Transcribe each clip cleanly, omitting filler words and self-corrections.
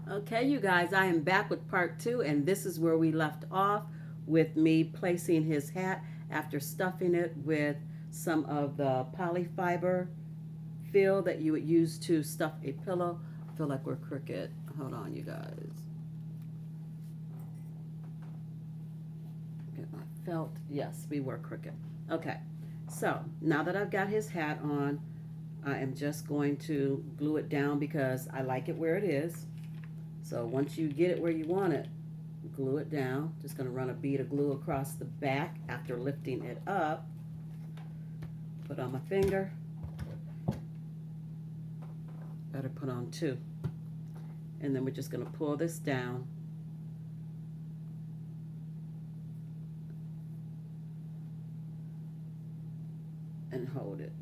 Okay, you guys, I am back with part two, and this is where we left off with me placing his hat after stuffing it with some of the polyfiber fill that you would use to stuff a pillow. I feel like we're crooked. Hold on, you guys. Get my felt. Yes, we were crooked. Okay, so now that I've got his hat on, I am just going to glue it down because I like it where it is. So once you get it where you want it, glue it down. Just going to run a bead of glue across the back after lifting it up. Put on my finger. Better put on two. And then we're just going to pull this down. And hold it.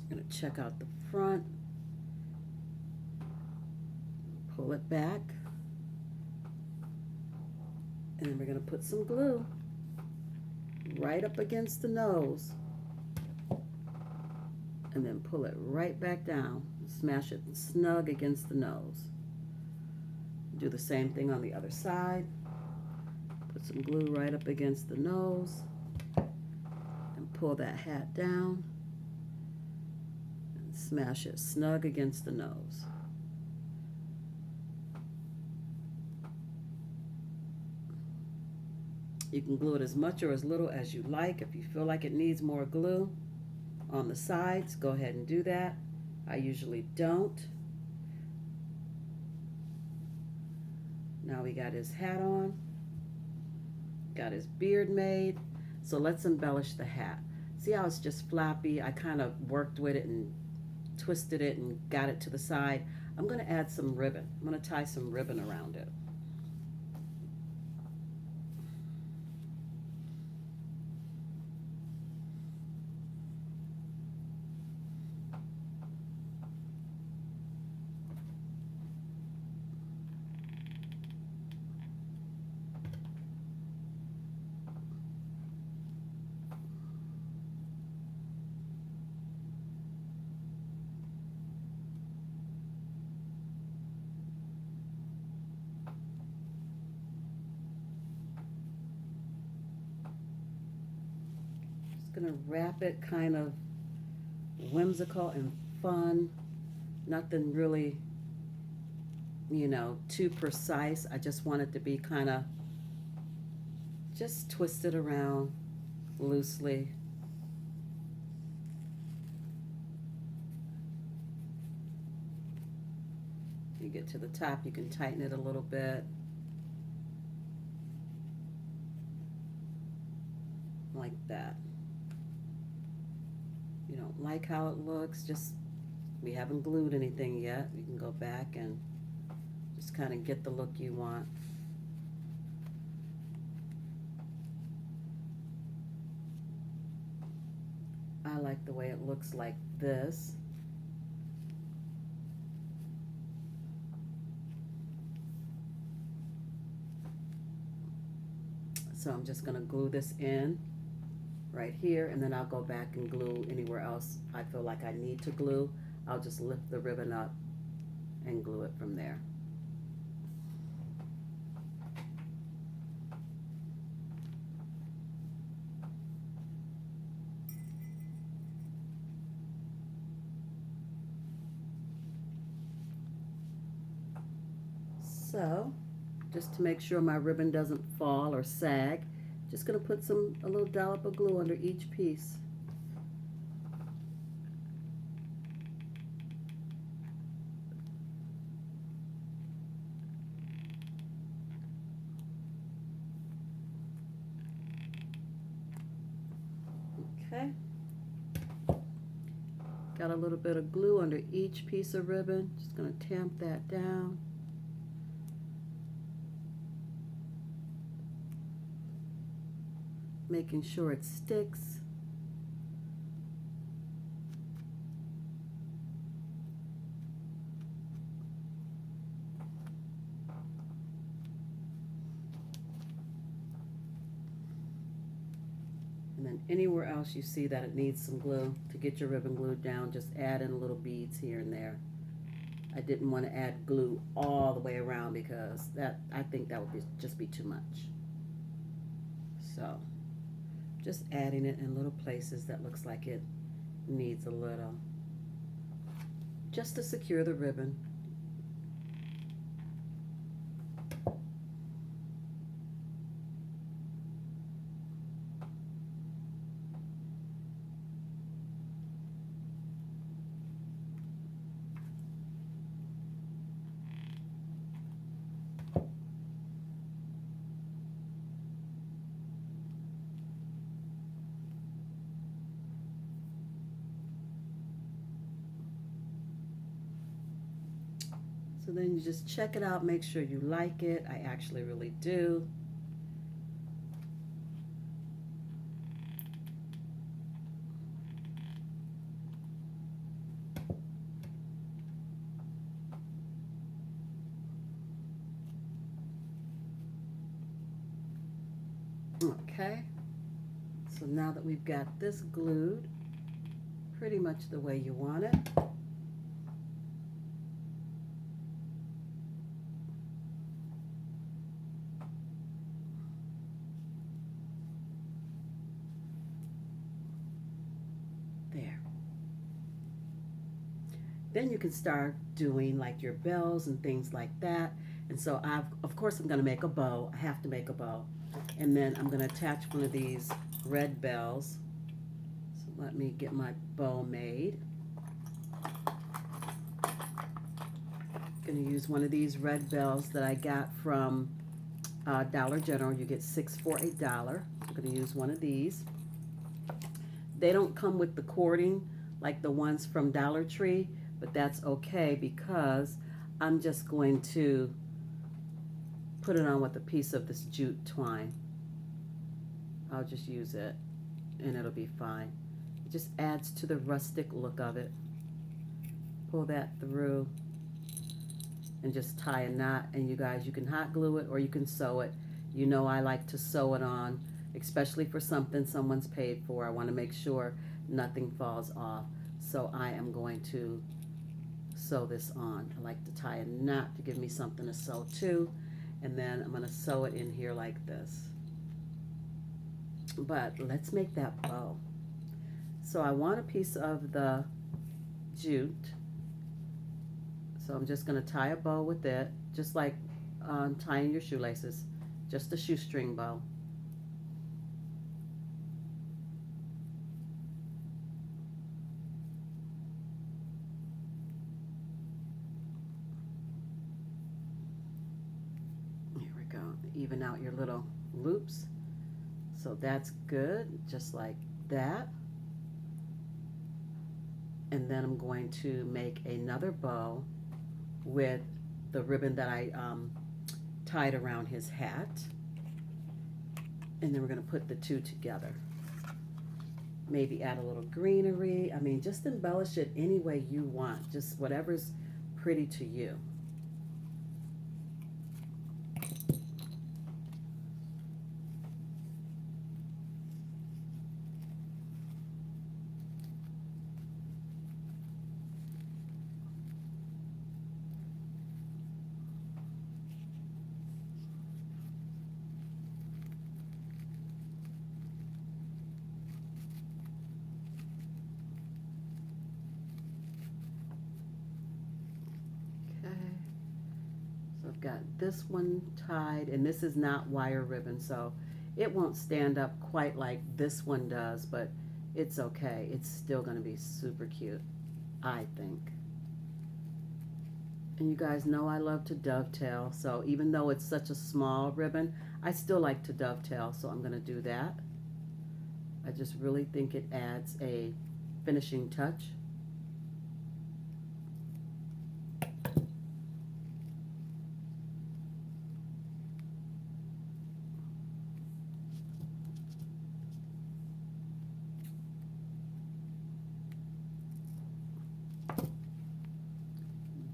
I'm going to check out the front. Pull it back. And then we're going to put some glue right up against the nose. And then pull it right back down. Smash it snug against the nose. Do the same thing on the other side. Put some glue right up against the nose. And pull that hat down. And smash it snug against the nose. You can glue it as much or as little as you like. If you feel like it needs more glue on the sides, go ahead and do that. I usually don't. Now we got his hat on, got his beard made. So let's embellish the hat. See how it's just flappy? I kind of worked with it and twisted it and got it to the side. I'm going to add some ribbon. I'm going to tie some ribbon around it. Gonna wrap it kind of whimsical and fun. Nothing really, too precise. I just want it to be kind of just twisted around loosely. You get to the top, you can tighten it a little bit. Like that. You don't like how it looks, just we haven't glued anything yet. You can go back and just kind of get the look you want. I like the way it looks like this. So I'm just going to glue this in right here, and then I'll go back and glue anywhere else I feel like I need to glue. I'll just lift the ribbon up and glue it from there. So, just to make sure my ribbon doesn't fall or sag, just going to put a little dollop of glue under each piece. Okay. Got a little bit of glue under each piece of ribbon. Just going to tamp that down. Making sure it sticks. And then anywhere else you see that it needs some glue, to get your ribbon glued down, just add in little beads here and there. I didn't want to add glue all the way around because I think that would just be too much. So just adding it in little places that looks like it needs a little, just to secure the ribbon. So then you just check it out, make sure you like it. I actually really do. Okay, so now that we've got this glued pretty much the way you want it, there. Then you can start doing like your bells and things like that. And so of course I'm gonna make a bow. I have to make a bow. And then I'm gonna attach one of these red bells. So let me get my bow made. I'm gonna use one of these red bells that I got from Dollar General. You get 6 for $1. I'm gonna use one of these. They don't come with the cording like the ones from Dollar Tree, but that's okay because I'm just going to put it on with a piece of this jute twine. I'll just use it and it'll be fine. It just adds to the rustic look of it. Pull that through and just tie a knot. And you guys, you can hot glue it or you can sew it. You know I like to sew it on, especially for something someone's paid for. I want to make sure nothing falls off. So I am going to sew this on. I like to tie a knot to give me something to sew to. And then I'm going to sew it in here like this. But let's make that bow. So I want a piece of the jute. So I'm just going to tie a bow with it, just like tying your shoelaces, just a shoestring bow. Here we go. Even out your little loops. So that's good, just like that. And then I'm going to make another bow with the ribbon that I tied around his hat. And then we're going to put the two together. Maybe add a little greenery. I mean, just embellish it any way you want. Just whatever's pretty to you. I've got this one tied, and this is not wire ribbon, so it won't stand up quite like this one does, but it's okay. It's still going to be super cute, I think. And you guys know I love to dovetail, so even though it's such a small ribbon, I still like to dovetail, so I'm going to do that. I just really think it adds a finishing touch.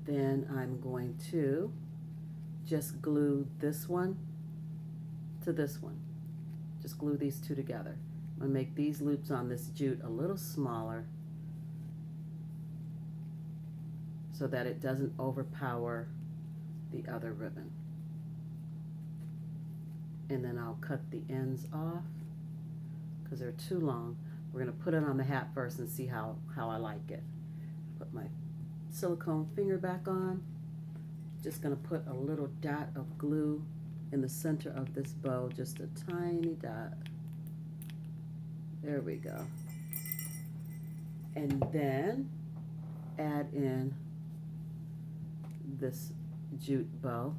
Then I'm going to just glue this one to this one. Just glue these two together. I'm going to make these loops on this jute a little smaller so that it doesn't overpower the other ribbon. And then I'll cut the ends off because they're too long. We're going to put it on the hat first and see how I like it. Put my silicone finger back on. Just going to put a little dot of glue in the center of this bow, just a tiny dot. There we go. And then add in this jute bow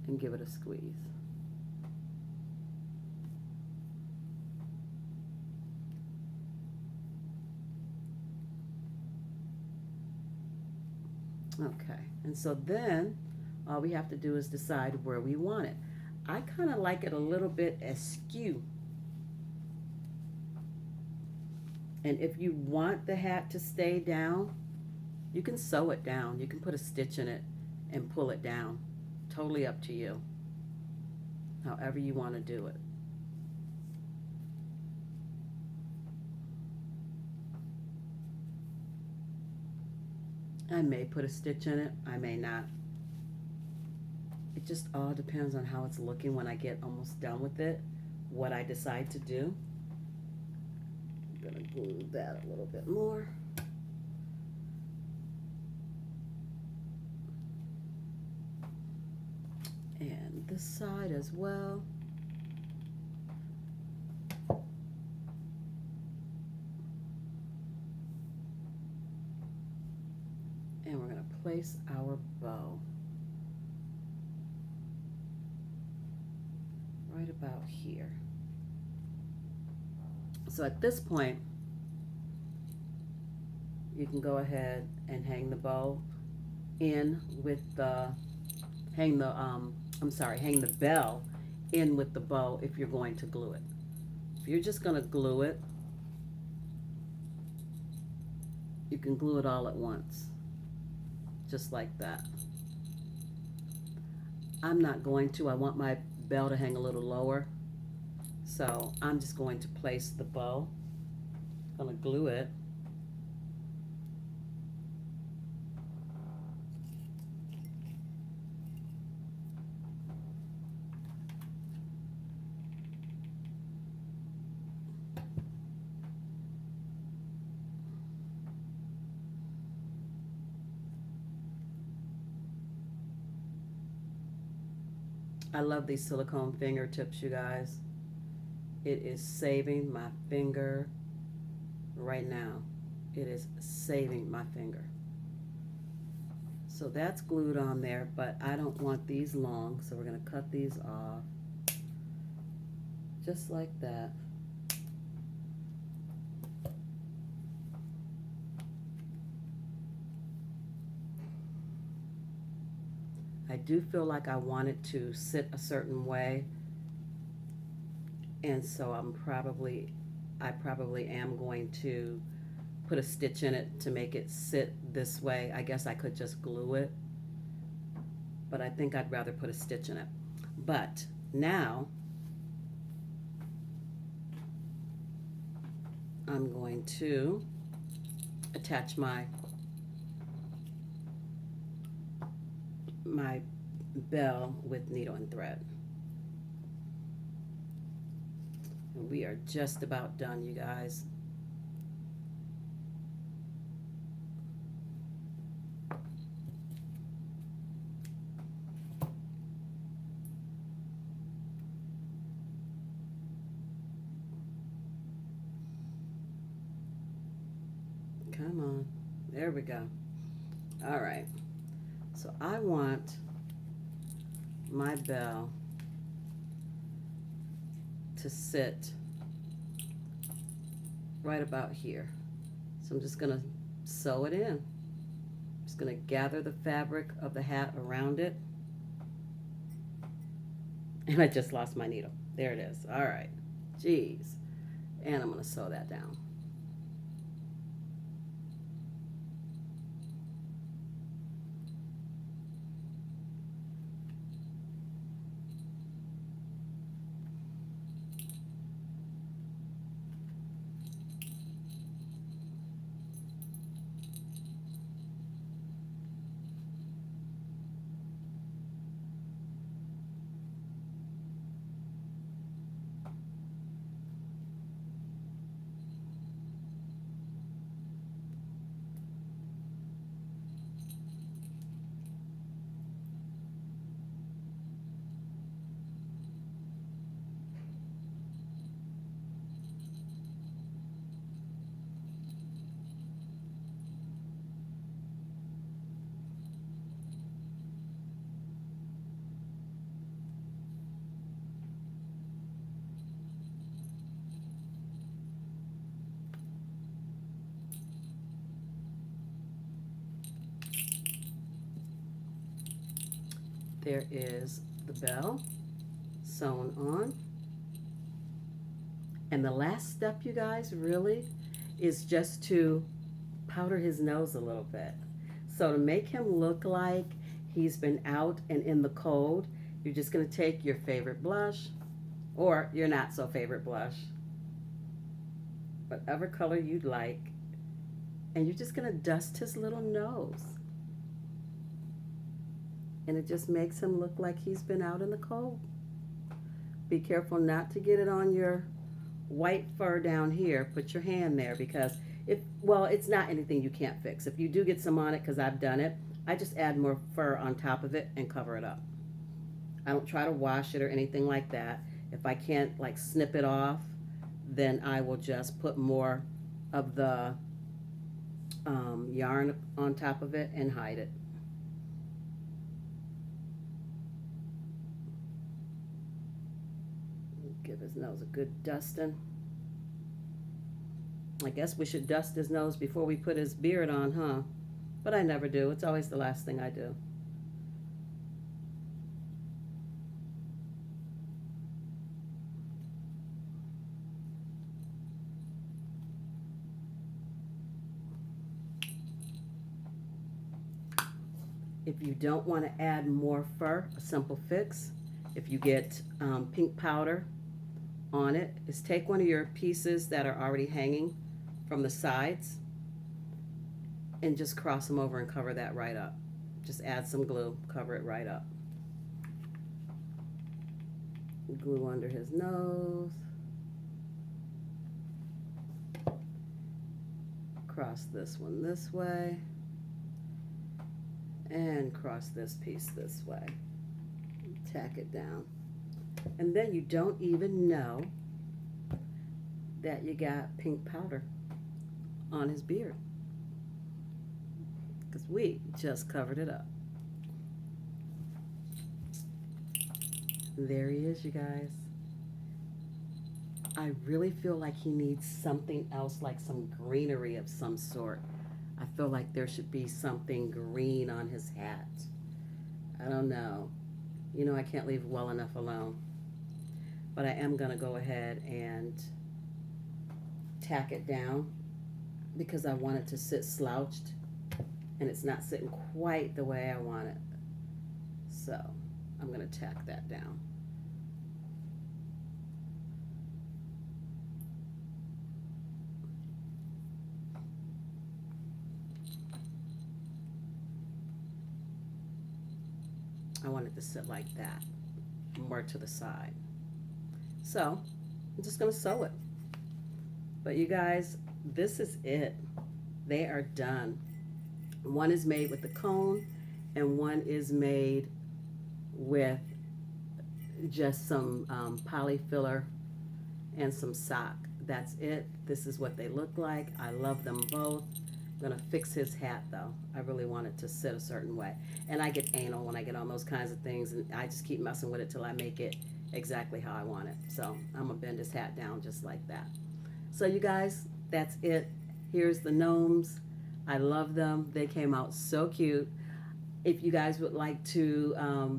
and give it a squeeze. Okay, and so then all we have to do is decide where we want it. I kind of like it a little bit askew. And if you want the hat to stay down, you can sew it down. You can put a stitch in it and pull it down. Totally up to you. However you want to do it. I may put a stitch in it, I may not. It just all depends on how it's looking when I get almost done with it, what I decide to do. I'm gonna glue that a little bit more. And this side as well. And we're going to place our bow right about here. So at this point, you can go ahead and hang the bow in with the, hang the bell in with the bow if you're going to glue it. If you're just going to glue it, you can glue it all at once. Just like that. I'm not going to. I want my bell to hang a little lower. So I'm just going to place the bow. I'm going to glue it. I love these silicone fingertips, you guys. It is saving my finger right now. It is saving my finger. So that's glued on there, but I don't want these long, so we're going to cut these off. Just like that. I do feel like I want it to sit a certain way, and so I probably am going to put a stitch in it to make it sit this way. I guess I could just glue it, but I think I'd rather put a stitch in it. But now I'm going to attach my bell with needle and thread. And we are just about done, you guys. Come on. There we go. All right. So I want my bell to sit right about here. So I'm just going to sew it in. I'm just going to gather the fabric of the hat around it. And I just lost my needle. There it is. All right. Jeez. And I'm going to sew that down. There is the bell sewn on. And the last step, you guys, really is just to powder his nose a little bit. So to make him look like he's been out and in the cold, you're just going to take your favorite blush or your not so favorite blush, whatever color you'd like, and you're just going to dust his little nose. And it just makes him look like he's been out in the cold. Be careful not to get it on your white fur down here. Put your hand there, because it's not anything you can't fix. If you do get some on it, because I've done it, I just add more fur on top of it and cover it up. I don't try to wash it or anything like that. If I can't like snip it off, then I will just put more of the yarn on top of it and hide it. Give his nose a good dusting. I guess we should dust his nose before we put his beard on, huh? But I never do. It's always the last thing I do. If you don't want to add more fur, a simple fix, if you get pink powder on it, is take one of your pieces that are already hanging from the sides and just cross them over and cover that right up. Just add some glue, cover it right up. Glue under his nose. Cross this one this way. And cross this piece this way. Tack it down. And then you don't even know that you got pink powder on his beard, because we just covered it up. There he is, you guys. I really feel like he needs something else, like some greenery of some sort. I feel like there should be something green on his hat. I don't know. You know, I can't leave well enough alone. But I am going to go ahead and tack it down, because I want it to sit slouched, and it's not sitting quite the way I want it. So I'm going to tack that down. I want it to sit like that, more to the side. So I'm just going to sew it. But you guys, this is it. They are done. One is made with the cone, and one is made with just some poly filler and some sock. That's it. This is what they look like. I love them both. I'm gonna fix his hat though. I really want it to sit a certain way. And I get anal when I get on those kinds of things, and I just keep messing with it till I make it exactly how I want it. So I'm gonna bend his hat down just like that. So you guys, that's it. Here's the gnomes. I love them. They came out so cute. If you guys would like to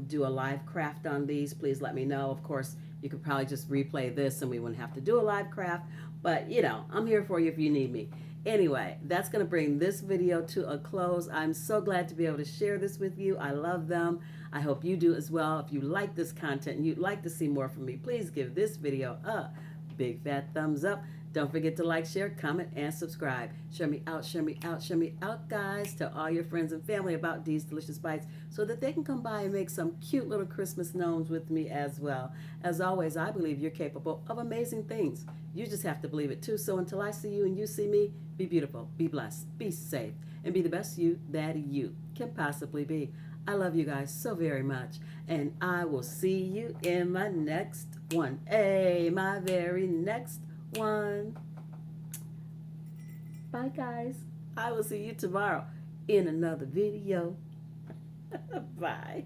do a live craft on these, please let me know. Of course, you could probably just replay this and we wouldn't have to do a live craft, but you know, I'm here for you if you need me. Anyway, that's going to bring this video to a close. I'm so glad to be able to share this with you. I love them. I hope you do as well. If you like this content and you'd like to see more from me, please give this video a big fat thumbs up. Don't forget to like, share, comment, and subscribe. Share me out, share me out, share me out, guys. Tell all your friends and family about these delicious bites so that they can come by and make some cute little Christmas gnomes with me as well. As always, I believe you're capable of amazing things. You just have to believe it too. So until I see you and you see me, be beautiful, be blessed, be safe, and be the best you that you can possibly be. I love you guys so very much, and I will see you in my next one. Hey, my very next one. Bye, guys. I will see you tomorrow in another video. Bye.